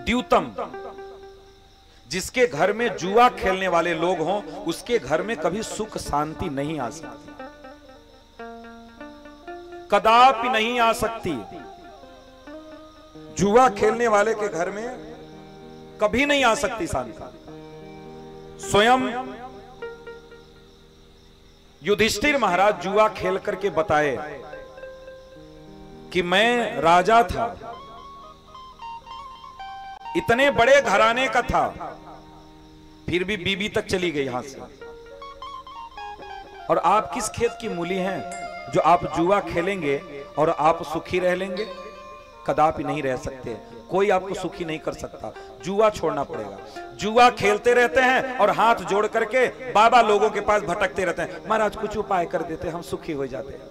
द्यूतम, जिसके घर में जुआ खेलने वाले लोग हों उसके घर में कभी सुख शांति नहीं आ सकती, कदापि नहीं आ सकती। जुआ खेलने वाले के घर में कभी नहीं आ सकती शांति। स्वयं युधिष्ठिर महाराज जुआ खेल करके बताए कि मैं राजा था, इतने बड़े घराने का था, फिर भी बीबी तक चली गई हाथ से। और आप किस खेत की मूली हैं जो आप जुआ खेलेंगे और आप सुखी रह लेंगे? कदापि नहीं रह सकते। कोई आपको सुखी नहीं कर सकता। जुआ छोड़ना पड़ेगा। जुआ खेलते रहते हैं और हाथ जोड़ करके बाबा लोगों के पास भटकते रहते हैं, महाराज कुछ उपाय कर देते, हम सुखी हो जाते हैं।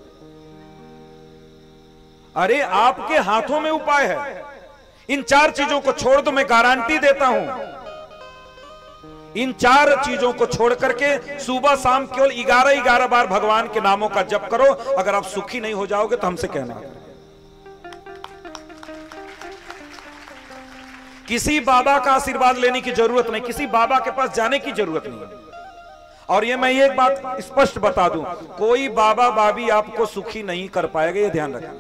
अरे आपके हाथों में उपाय है। इन 4 चीजों को छोड़ दो, मैं गारंटी देता हूं। इन 4 चीजों को छोड़ करके सुबह शाम केवल 11 बार भगवान के नामों का जप करो। अगर आप सुखी नहीं हो जाओगे तो हमसे कहना। किसी बाबा का आशीर्वाद लेने की जरूरत नहीं, किसी बाबा के पास जाने की जरूरत नहीं। और ये मैं एक बात स्पष्ट बता दूं, कोई बाबा बाबी आपको सुखी नहीं कर पाएगा, ये ध्यान रखना।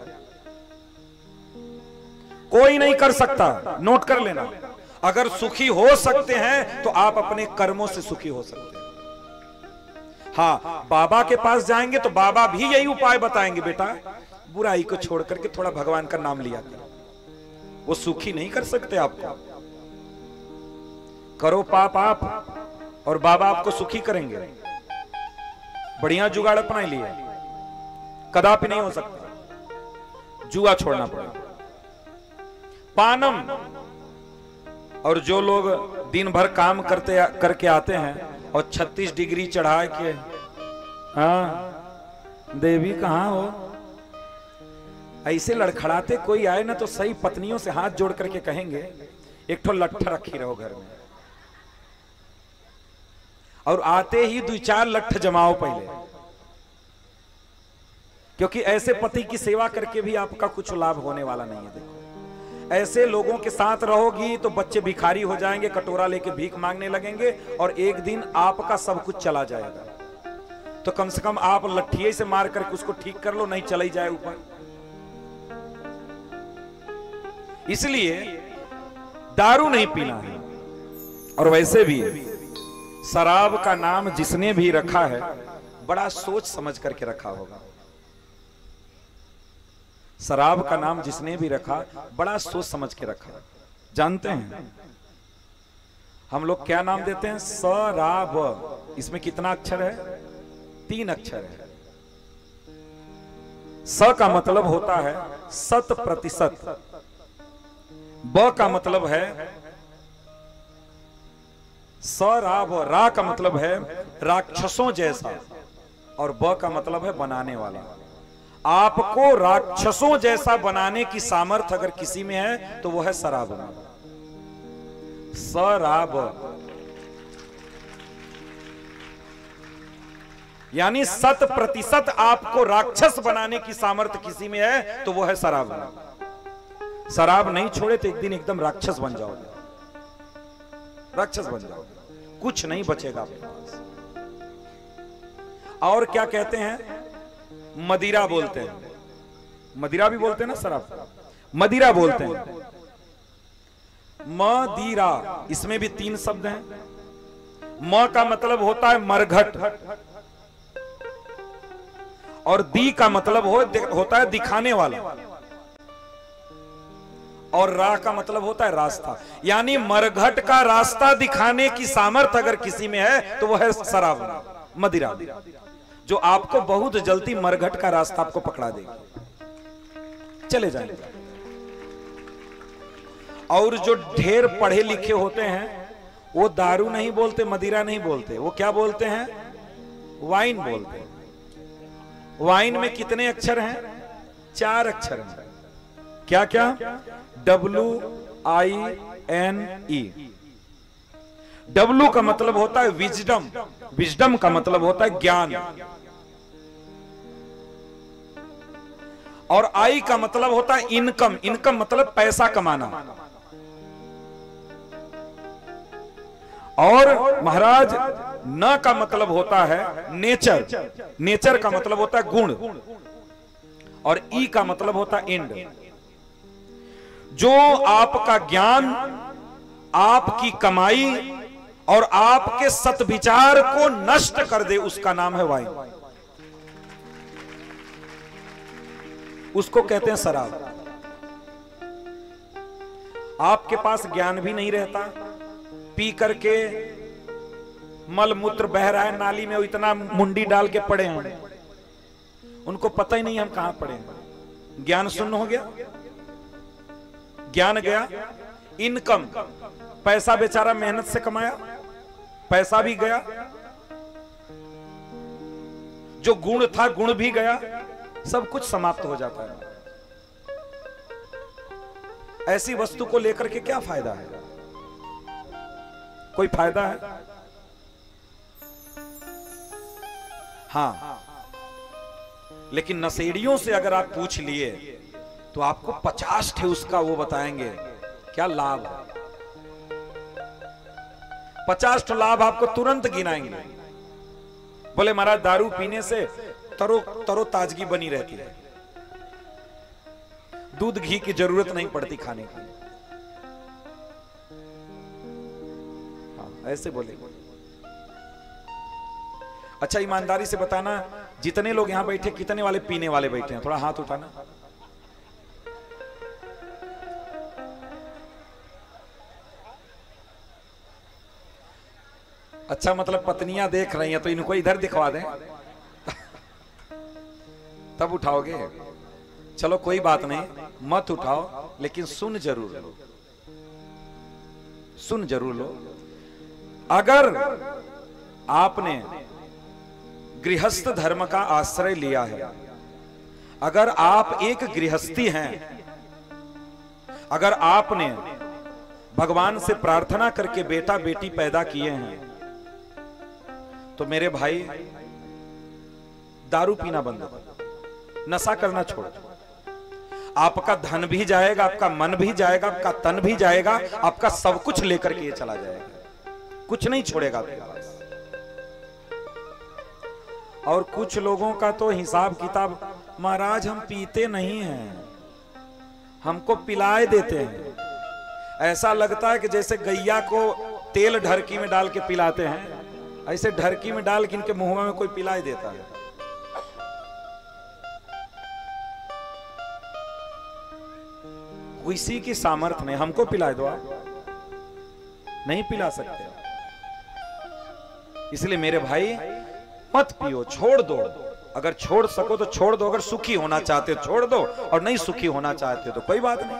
कोई नहीं कर सकता, नोट कर लेना। अगर सुखी हो सकते हैं तो आप अपने कर्मों से सुखी हो सकते हैं। हाँ, बाबा के पास जाएंगे तो बाबा भी यही उपाय बताएंगे, बेटा बुराई को छोड़ करके थोड़ा भगवान का नाम लिया करो। वो सुखी नहीं कर सकते आपको। करो पाप आप और बाबा आपको सुखी करेंगे। बढ़िया जुगाड़ अपना लिए, कदापि नहीं हो सकता। जुआ छोड़ना पड़ेगा। पानम, और जो लोग दिन भर काम करके आते हैं और 36 डिग्री चढ़ा के, हाँ देवी कहां हो, ऐसे लड़खड़ाते कोई आए ना तो सही पत्नियों से हाथ जोड़ करके कहेंगे एक ठो लट्ठा रखी रहो घर में, और आते ही 2-4 लट्ठ जमाओ पहले, क्योंकि ऐसे पति की सेवा करके भी आपका कुछ लाभ होने वाला नहीं है। देखो, ऐसे लोगों के साथ रहोगी तो बच्चे भिखारी हो जाएंगे, कटोरा लेके भीख मांगने लगेंगे और एक दिन आपका सब कुछ चला जाएगा। तो कम से कम आप लट्ठिए से मार करके उसको ठीक कर लो, नहीं चला ही जाए ऊपर। इसलिए दारू नहीं पीना है। और वैसे भी शराब का नाम जिसने भी रखा है बड़ा सोच समझ करके रखा होगा। शराब का नाम जिसने भी रखा बड़ा सोच समझ के रखा। जानते हैं हम लोग क्या नाम देते हैं? शराब। इसमें कितना अक्षर है? 3 अक्षर है। स का मतलब होता है 100%, ब का मतलब है शराब, रा का मतलब है राक्षसों जैसा, और ब का मतलब है बनाने वाला। आपको राक्षसों जैसा बनाने की सामर्थ्य अगर किसी में है तो वो है शराब। शराब यानी 100% आपको राक्षस बनाने की सामर्थ्य किसी में है तो वो है शराब। शराब नहीं छोड़े तो एक दिन एकदम राक्षस बन जाओगे, राक्षस बन जाओगे, कुछ नहीं बचेगा आपके पास। और क्या कहते हैं? मदिरा बोलते हैं। मदिरा भी बोलते हैं ना, शराब मदिरा बोलते हैं। मदिरा, इसमें भी 3 शब्द हैं। म का मतलब होता है मरघट, और दी का मतलब होता है दिखाने वाला, और रा का मतलब होता है रास्ता। यानी मरघट का रास्ता दिखाने की सामर्थ्य अगर किसी में है तो वो है शराब, मदिरा, जो आपको बहुत जल्दी मरघट का रास्ता आपको पकड़ा देगी, चले जाएंगे। और जो ढेर पढ़े लिखे होते हैं वो दारू नहीं बोलते, मदिरा नहीं बोलते, वो क्या बोलते हैं? वाइन बोलते हैं। वाइन में कितने अक्षर हैं? 4 अक्षर हैं। क्या क्या? WINE। W का मतलब होता है विजडम, विजडम का मतलब होता है ज्ञान, और I का मतलब होता है इनकम, इनकम मतलब पैसा कमाना। और महाराज न का मतलब होता है नेचर, नेचर का मतलब होता है गुण, और ई का मतलब होता है एंड। जो आपका ज्ञान, आपकी कमाई और आपके सत्विचार को नष्ट कर दे, उसका नाम है वाइन, उसको कहते हैं शराब। आपके पास ज्ञान भी नहीं रहता, पी करके मल मूत्र बह रहा है नाली में, इतना मुंडी डाल के पड़े हैं, उनको पता ही नहीं हम कहां पड़े हैं। ज्ञान शून्य हो गया, ज्ञान गया, इनकम, पैसा बेचारा मेहनत से कमाया, पैसा भी गया, जो गुण था गुण भी गया, सब कुछ समाप्त हो जाता है। ऐसी वस्तु को लेकर के क्या फायदा है? कोई फायदा है? हां, लेकिन नशेड़ियों से अगर आप पूछ लिए तो आपको 50 ठे उसका वो बताएंगे क्या लाभ है। 50 ठे लाभ आपको तुरंत गिनाएंगे। बोले महाराज दारू पीने से तरो ताजगी बनी रहती है, दूध घी की जरूरत नहीं पड़ती खाने की। हाँ, ऐसे बोले। अच्छा ईमानदारी से बताना, जितने लोग यहां बैठे कितने वाले पीने वाले बैठे हैं? थोड़ा हाथ उठाना। अच्छा, मतलब पत्नियां देख रही हैं तो इनको इधर दिखवा दें तब उठाओगे। चलो कोई बात नहीं, मत उठाओ, लेकिन सुन जरूर लो, सुन जरूर लो। अगर आपने गृहस्थ धर्म का आश्रय लिया है, अगर आप एक गृहस्थी हैं, अगर आपने भगवान से प्रार्थना करके बेटा बेटी पैदा किए हैं, तो मेरे भाई दारू पीना बंद करो, नशा करना छोड़ दो। आपका धन भी जाएगा, आपका मन भी जाएगा, आपका तन भी जाएगा, आपका सब कुछ लेकर के ये चला जाएगा, कुछ नहीं छोड़ेगा आपके पास। और कुछ लोगों का तो हिसाब किताब, महाराज हम पीते नहीं हैं, हमको पिलाए देते हैं। ऐसा लगता है कि जैसे गैया को तेल ढरकी में डाल के पिलाते हैं, ऐसे ढरकी में डाल के इनके मुंह में कोई पिलाए देता है। किसी की सामर्थ्य नहीं, हमको पिला दो, आप नहीं पिला सकते। इसलिए मेरे भाई मत पियो, छोड़ दो। अगर छोड़ सको तो छोड़ दो, अगर सुखी होना चाहते हो छोड़ दो, और नहीं सुखी होना चाहते हो तो कोई बात नहीं।